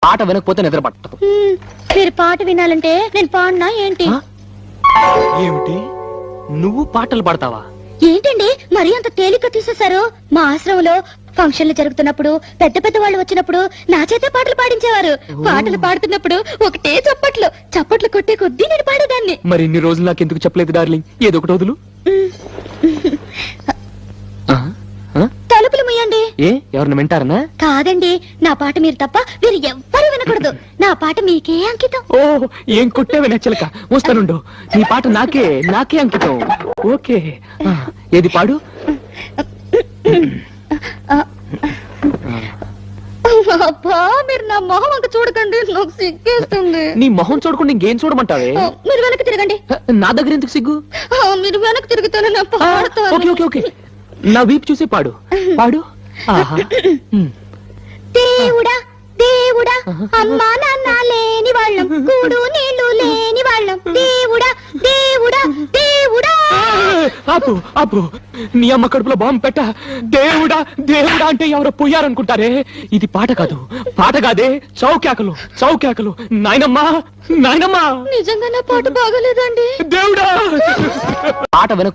పాట వినకపోతే నిద్ర పట్టదు. మీరు పాట వినాలంటే నేను పాడినా ఏంటి? ఏమిటి, నువ్వు పాటలు పాడతావా? ఏంటండి మరీ అంత తేలిక తీసేశారు? మా ఆశ్రమంలో ఫంక్షన్లు జరుగుతున్నప్పుడు పెద్ద పెద్ద వాళ్ళు వచ్చినప్పుడు నా చేతే పాటలు పాడించేవారు. పాటలు పాడుతున్నప్పుడు ఒకటే చప్పట్లు చప్పట్లు కొట్టే కొద్దీ నేను పాడేదాన్ని. మరి ఇన్ని రోజులు నాకు ఎందుకు చెప్పలేదు డార్లింగ్? ఏదో ఒకటి వదులు. తలుపులు ముయ్యండి. ఏ ఎవరిని వింటారనా? కాదండి, నా పాట మీరు తప్ప మీరు ఎవ్వరూ వినకూడదు. నా పాట మీకే అంకితం. ఓ ఏం కొట్టేవి నచ్చలక. వస్తానుండు, నీ పాట నాకే అంకితం. ఓకే, ఏది పాడు. అబ్బా, మీరు నా మొహం అంక చూడకండి, నాకు సిగ్గేస్తుంది. నీ మొహం చూడకుండా ఇంకేం చూడమంటావే? మీరు వెనక్కి తిరగండి. నా దగ్గర ఎందుకు సిగ్గు? మీరు వెనక్కి తిరుగుతాను, నా పాడతాను. ఓకే ఓకే ఓకే, నా వీపు చూసి పాడు పాడు. ఆహా. దేవుడా దేవుడా, అమ్మా నాన్న లేని వాళ్ళం, కూడు నీళ్లు లేని వాళ్ళం, దేవుడా దేవుడా దేవుడా. ఆపు ఆపు, నీ అమ్మ కడుపులో బాంబు పెట్ట. దేవుడా దేవుడా అంటే ఎవరో పోయారనుకుంటారే. ఇది పాట కాదు, పాట కాదే, చౌకేకలు చౌకేకలు. నాయనమ్మా నాయనమ్మా, నిజంగా నా పాట బాగలేదండి. దేవుడా. పాట విన